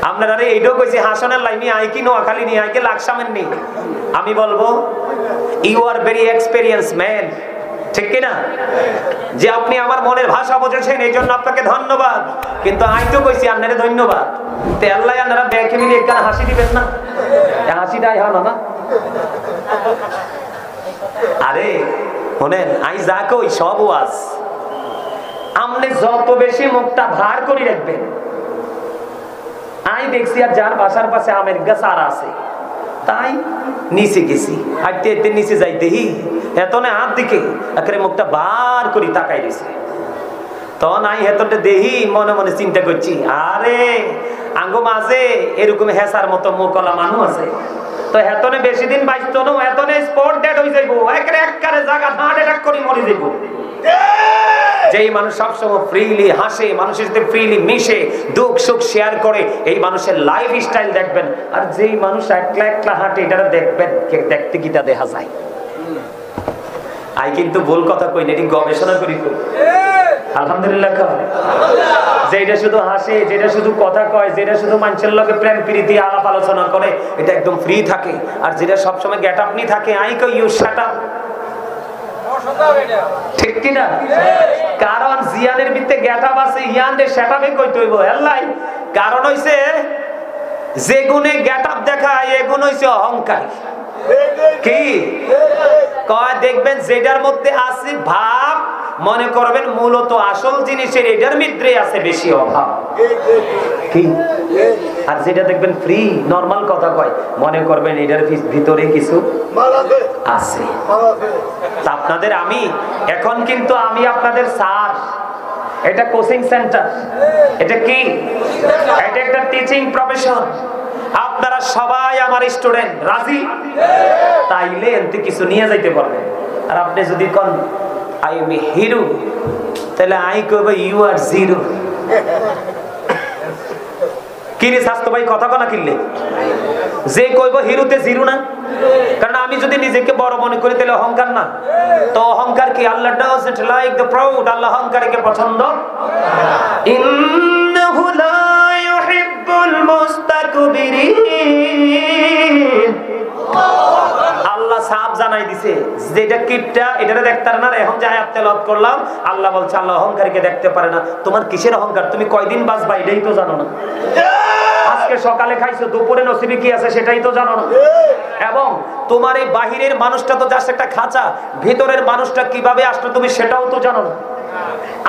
আপনারা এইটাও কইছি হাসনের লাইনি আই কি নোয়াখালী নি আই কি লাকসামের নি। আমি বলবো you are very experience man, ঠিক কিনা? যে আপনি আমার মনের ভাষা বুঝেছেন এই জন্য আপনাকে ধন্যবাদ। কিন্তু আই তো কইছি আপনারে ধন্যবাদ। তে আল্লাহ আপনারা ব্যাকে মিলে একখানা হাসি দিবেন না? হাসিটাই হয় না। আরে শোনেন, আই যা কই সব ওয়াজ। আপনি যত বেশি মুখটা ভার করে রাখবেন। আই দেখছি আর যার বাসার পাশে আমের গাছ আর আছে, তাই নিচে গেছি, হাঁটতে হাঁটতে নিচে যাইতেই এতনে হাত দিকে একেবারে মুখটা বার করে তাকাই দিছে। তখন আই হেতনটা দেহি মনে মনে চিন্তা করছি, আরে আঙ্গো মাঝে এরকম হেসার মতো মুখলা মানুষ আছে, তো হেতনে বেশি দিন বাইতো না, হেতনে স্পট ডেড হয়ে যাইবো, একবারে জায়গা হার্ট অ্যাটাক করে মরে যাইবো। যেই মানুষ সবসময় ফ্রিলি হাসে, মানুষের সাথে ফ্রিলি মিশে, দুঃখ সুখ শেয়ার করে, এই মানুষের লাইফ স্টাইল দেখবেন। আর যেই মানুষ একলা একলা হাঁটে, এটা দেখবেন দেখতে কি তা দেখা যায়। আই কিন্তু ভুল কথা কই না, এটি গবেষণা করি। আলহামদুলিল্লাহ। যেটা শুধু হাসে, যেটা শুধু কথা কয়, যেটা শুধু মানুষের লগে প্রেম প্রীতি আলাপ আলোচনা করে, এটা একদম ফ্রি থাকে। আর যেটা সবসময় গেট আপ নি থাকে, আই কই ইউ শাট আপ, ঠিক কিনা? কারণ জিয়ানের ভিতরে গেট আপ আছে, ইয়ানরে শাট আপে কইতে হইব। আল্লাহ কারণ হইছে যে গুণে গেট আপ দেখায়, এ গুণ হইছে অহংকার। কি কয় দেখবেন যেটার মধ্যে আছে ভাব, মনে করবেন মূলত আসল জিনিসের এটার ভিতরে আছে বেশি অভাব। কি? আর যেটা দেখবেন ফ্রি নরমাল কথা কয়, মনে করবেন এটার ভিতরে কিছু আছে। আপনাদের আমি এখন কিন্তু আমি আপনাদের স্যার, এটা কোচিং সেন্টার, এটা কি? এটা একটা টিচিং প্রফেশন। আপনারা সবাই আমার স্টুডেন্ট, রাজি? তাইলে এতে কিছু নিয়ে যাইতে পারবেন। আর আপনি যদি কোন আই এম এ হিরো, তাহলে আই কইব ইউ আর জিরো। কি রে স্বাস্থ্য ভাই, কথা কনা কিনলে যে কইব হিরোতে জিরো না? কারণ আমি যদি নিজেকে বড় মনে করি তাহলে অহংকার না? তো অহংকার কি? Allah doesn't like the proud. Allah অহংকারীকে পছন্দ। ইন্নাহু লা ইউহিব্বুল মুস্তাকবিরিন। আল্লাহ সাফ জানাই দিছে যেটা কিপটা এটারে দেখতার না। এখন যে আয়াত তেলাওয়াত করলাম, আল্লাহ বলছে আল্লাহ অহংকারীকে দেখতে পারে না। তোমার কিসের অহংকার? তুমি কয়দিন বাঁচবা এটাই তো জানো না। আজকে সকালে খাইছো, দুপুরে নসিবে কি আছে সেটাই তো জানো না। এবং তোমার এই বাহিরের মানুষটা তো জাস্ট একটা খাঁচা, ভিতরের মানুষটা কিভাবে আসলো তুমি সেটাও তো জানো না।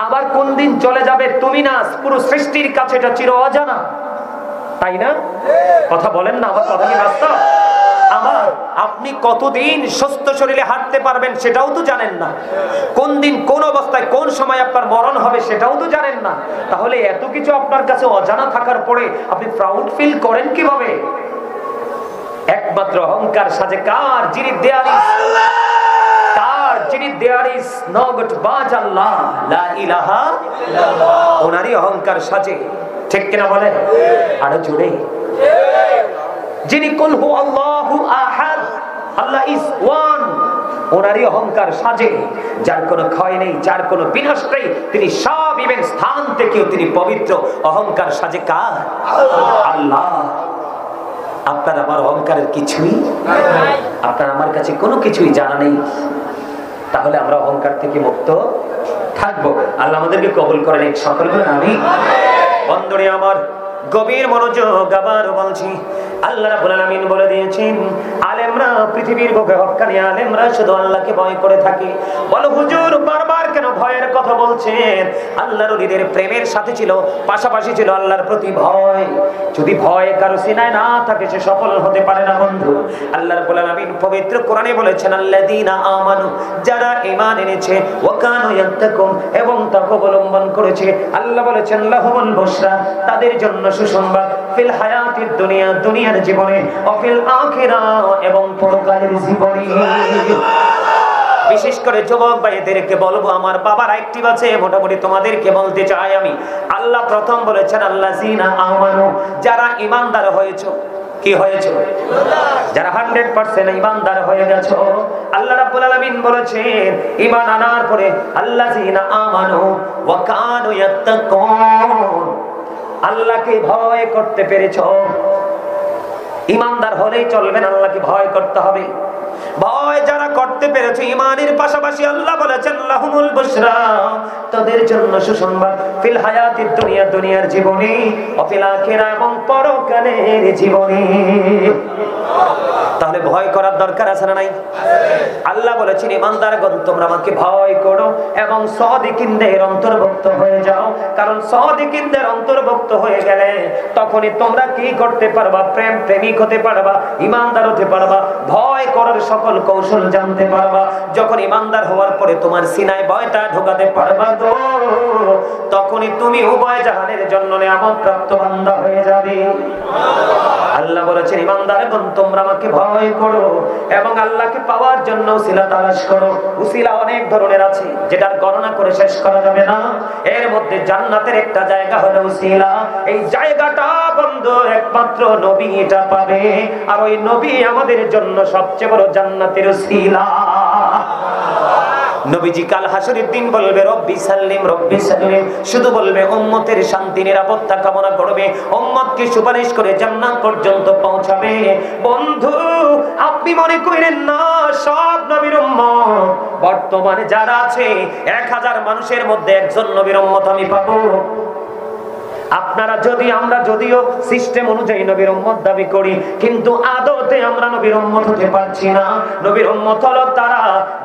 আবার কোন দিন চলে যাবে তুমি না, পুরো সৃষ্টির কাছে এটা চির অজানা, তাই না? কথা বলেন না, আমার কথা কি বাস্তব? আমার আপনি কতদিন সুস্থ শরীরে হাঁটতে পারবেন সেটাও তো জানেন না। কোন দিন কোন অবস্থায় কোন সময় আপনার মরণ হবে সেটাও তো জানেন না। তাহলে এত কিছু আপনার কাছে অজানা থাকার পরে আপনি প্রাউড ফিল করেন কিভাবে? একমাত্র অহংকার সাজে কার? যিনি দেয়ারিস, তার যিনি দেয়ারিস নগট বাজ আল্লাহ লা ইলাহা ইল্লাল্লাহ, ওনারই অহংকার সাজে, ঠিক কিনা বলে? আরো জোরে। যিনি কুল হু আল্লাহু আহাদ, আল্লাহ ইজ ওয়ান, ওনারই অহংকার সাজে। যার কোনো ক্ষয় নেই, যার কোনো বিনাশ নেই, তিনি সব ইভেন স্থান থেকেও তিনি পবিত্র। অহংকার সাজে কার? আল্লাহ। আপনার আমার অহংকারের কিছুই নাই, আপনার আমার কাছে কোনো কিছুই জানা নেই। তাহলে আমরা অহংকার থেকে মুক্ত থাকবো। আল্লাহ আমাদেরকে কবুল করেন, সকল বলেন আমিন। বন্ধুরে আমার, গভীর মনোযোগ আবার বলছি, আল্লাহ রাব্বুল আলামিন বলে দিয়েছেন আলেমরা পৃথিবীর বুকে হক্কানি আলেমরা শুধু আল্লাহকে ভয় করে থাকে। বলো হুজুর বারবার কেন ভয়ের কথা বলছেন? আল্লাহর ওলিদের প্রেমের সাথে ছিল, পাশাপাশি ছিল আল্লাহর প্রতি ভয়। যদি ভয় কারো সিনায় না থাকে সে সফল হতে পারে না বন্ধু। আল্লাহ রাব্বুল আলামিন পবিত্র কোরআনে বলেছেন আল্লাযীনা আমানু, যারা ঈমান এনেছে, ওয়া কানু ইয়াত্তাকুন, এবং তাকওয়া অবলম্বন করেছে। আল্লাহ বলেছেন লাহুমুল বুশরা, তাদের জন্য সুসংবাদ, ফিল হায়াতিদ দুনিয়া, দুনিয়ার জীবনে, ও ফিল আখিরাহ, এবং পরকালের জীবনে। বিশেষ করে যুবক ভাইদেরকে বলবো, আমার বাবার অ্যাক্টিভ আছে, মোটামুটি তোমাদেরকে বলতে চাই আমি, আল্লাহ প্রথম বলেছেন আল্লাযীনা আমানু, যারা ঈমানদার হয়েছো। কি হয়েছো? যারা 100% ঈমানদার হয়ে গেছো। আল্লাহ রাব্বুল আলামিন বলেছেন ঈমান আনার পরে আল্লাযীনা আমানু ওয়া কানু ইয়াত্তাকুন, আল্লাহকে ভয় করতে পেরেছো? ইমানদার হলেই চলবে না, আল্লাহকে ভয় করতে হবে। ভয় যারা করতে পেরেছে ইমানের পাশাপাশি আল্লাহ বলেছেন লাহুমুল বুশরা, তাদের জন্য সুসংবাদ ফিল হায়াতিদ দুনিয়া, দুনিয়ার জীবনে, ও ফিল আখিরা, এবং পরকালের জীবনে। তাহলে ভয় করার দরকার আছে না নাই? আল্লাহ বলেছেন ইমানদারগণ তোমরা আমাকে ভয় করো এবং সাদিকিনদের অন্তর্ভুক্ত হয়ে যাও, কারণ সাদিকিনদের অন্তর্ভুক্ত হয়ে গেলে তখনই তোমরা কি করতে পারবা? প্রেমিক হতে পারবা, ইমানদার হতে পারবা, ভয় করার সকল কৌশল জানতে পারবা। যখন ইমানদার হওয়ার পরে তোমার সিনায় ভয়টা ঢোকাতে পারবা গো, তখনই তুমি উভয় জাহানের জন্য নিয়ামত প্রাপ্ত বান্দা হয়ে যাবে। আল্লাহ বলেছেন ইমানদারগণ তোমরা আমাকে ভয় করো এবং আল্লাহকে পাওয়ার জন্য উসিলা তালাশ করো। উসিলা অনেক ধরনের আছে, যেটার গণনা করে শেষ করা যাবে না। এর মধ্যে জান্নাতের একটা জায়গা হলো উসিলা। এই জায়গাটা বন্ধ একমাত্র নবী এটা পাবে, আর ওই নবী আমাদের জন্য সবচেয়ে বড় জান্নাতের উসিলা। নবীজি কাল হাসরের দিন বলবে রব্বি সাল্লিম রব্বি সাল্লিম, শুধু বলবে উম্মতের শান্তি নিরাপত্তা কামনা করবে, উম্মতকে সুপারিশ করে জান্নাত পর্যন্ত পৌঁছাবে। বন্ধু আপনি মনে করেন না সব নবীর উম্মত, বর্তমানে যারা আছে 1000 মানুষের মধ্যে একজন নবীর উম্মত আমি পাবো। আপনারা আমরা যদিও সিস্টেম অনুযায়ী নবীর উম্মত দাবি করি, কিন্তু আদতে আমরা নবীর উম্মত হতে পারছি না। নবীর উম্মত হলো তারা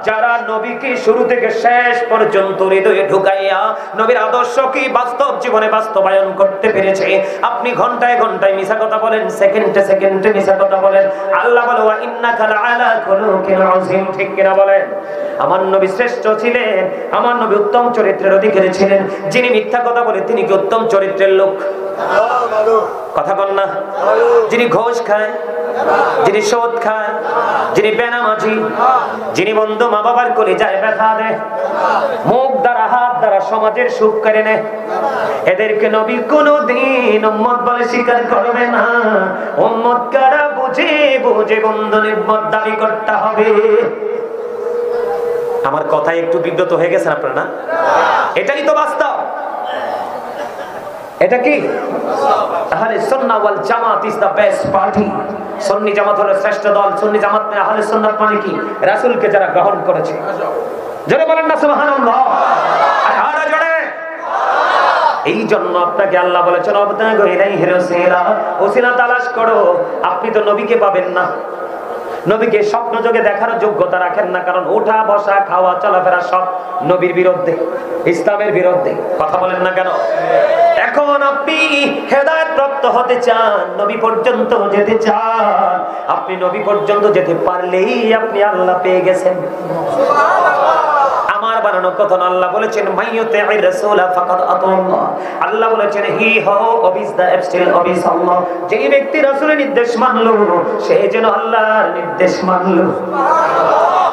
যারা নবীকে শুরু থেকে শেষ পর্যন্ত হৃদয়ে ঢুকাইয়া নবীর আদর্শকে বাস্তব জীবনে বাস্তবায়ন করতে পেরেছে। আপনি ঘন্টায় ঘন্টায় মিছা কথা বলেন, সেকেন্ডে সেকেন্ডে মিছা কথা বলেন। আল্লাহ বলে ওয়া ইন্নাকা লাআলা খুলুকিন আযীম, ঠিক কিনা বলেন? আমার নবী শ্রেষ্ঠ ছিলেন, আমার নবী উত্তম চরিত্রের অধিকারী ছিলেন। যিনি মিথ্যা কথা বলে তিনি কি উত্তম চরিত্রের লোক? কথা বল না। যিনি ঘোষ খায়, যিনি সুদ খায়, যিনি বেনামাজি, যিনি বন্ধু মা বাবার কোলে যায় ব্যথা দেয়, মুখ দ্বারা হাত দ্বারা সমাজের সুখ কেড়ে নেয়, এদেরকে নবী কোনদিন উম্মত বলে স্বীকার করবে না। উম্মত কারা বুঝে বুঝে বন্ধু নির্মত দাবি করতে হবে। আমার কথায় একটু বিব্রত হয়ে গেছেন আপনারা না? এটাই তো বাস্তব। এটা কি? আহলে সুন্নাহ ওয়াল জামাত ইজ দ্য বেস্ট পার্টি। সুন্নি জামাত হলো শ্রেষ্ঠ দল। সুন্নি জামাত মানে আহলে সুন্নাত মানে কি? রাসূলকে যারা গ্রহণ করেছে। জোরে বলেন না সুবহানাল্লাহ। আরে জোরে। এই জন্য আপনাকে আল্লাহ বলেছেন অবতাগো ইলাইহি রাসূলা, ওসিলা তালাশ করো। আপনি তো নবীকে পাবেন না, নবীকে স্বপ্ন যোগে দেখার যোগ্যতা রাখেন না, কারণ ওঠা বসা খাওয়া চলাফেরা সব নবীর বিরুদ্ধে, ইসলামের বিরুদ্ধে। কথা বলেন না কেন? এখন আপনি হেদায়েত প্রাপ্ত হতে চান, নবী পর্যন্ত যেতে চান, আপনি নবী পর্যন্ত যেতে পারলেই আপনি আল্লাহ পেয়ে গেছেন। আমার বানানো কথা আল্লাহ বলেছেন মাইয়ুতি'ir রাসূলা ফাকাদ আতাল্লাহ। আল্লাহ বলেছেন হি হো ওবিস দা এবস্টিল ওবিস আল্লাহ। যে ব্যক্তি রাসূলের নির্দেশ মানলো সে যেন আল্লাহর নির্দেশ মানলো।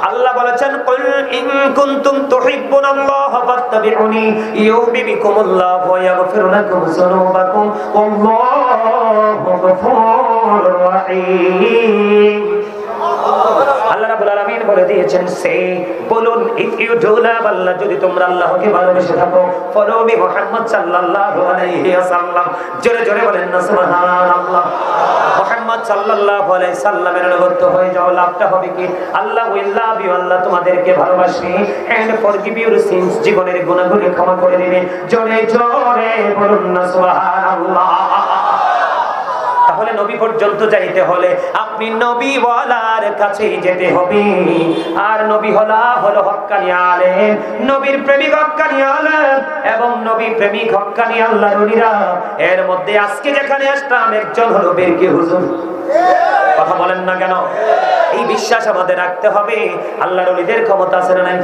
আল্লাহ বলেছেন কুল ইন কুনতুম তুহিব্বুনাল্লাহা ফাত্তাবিউনি ইউহিব্বুকুমুল্লাহ ওয়া ইয়াগফির লাকুম যুনুবাকুম ওয়াল্লাহু গফুরুর রাহিম। আল্লাহ রাব্বুল আলামিন বলে দিয়েছেন সে বলুন ইফ ইউ ডু লাভ আল্লাহ, যদি তোমরা আল্লাহকে ভালোবেসে থাকো, ফলো মি মুহাম্মদ সাল্লাল্লাহু আলাইহি ওয়াসাল্লাম। জোরে জোরে বলেন না সুবহানাল্লাহ। মুহাম্মদ সাল্লাল্লাহু আলাইহি সাল্লামের অনুগত হয়ে যাও। লাভটা হবে কি? আল্লাহ উইল লাভ ইউ, আল্লাহ তোমাদেরকে ভালোবাসে, এন্ড ফরগিভ ইউর সিনস, জীবনের গুনাহগুলো ক্ষমা করে দিবেন। জোরে জোরে বলুন না সুবহানাল্লাহ। তাহলে নবী পর্যন্ত যাইতে হলে আপনি নবীওয়ালার কাছে যেতে হবে। আর নবী হলো হক্কানি আলেম, নবীর প্রেমিক হক্কানি আলেম এবং নবী প্রেমিক হক্কানি আল্লাহর ওলিরা। এর মধ্যে আজকে যেখানে আসলাম একজন হলো বেরকে হুজুর। কথা বলেন না কেন? এই বিশ্বাস আমাদের রাখতে হবে। আল্লাহর ওলিদের ক্ষমতা আছে না নাই?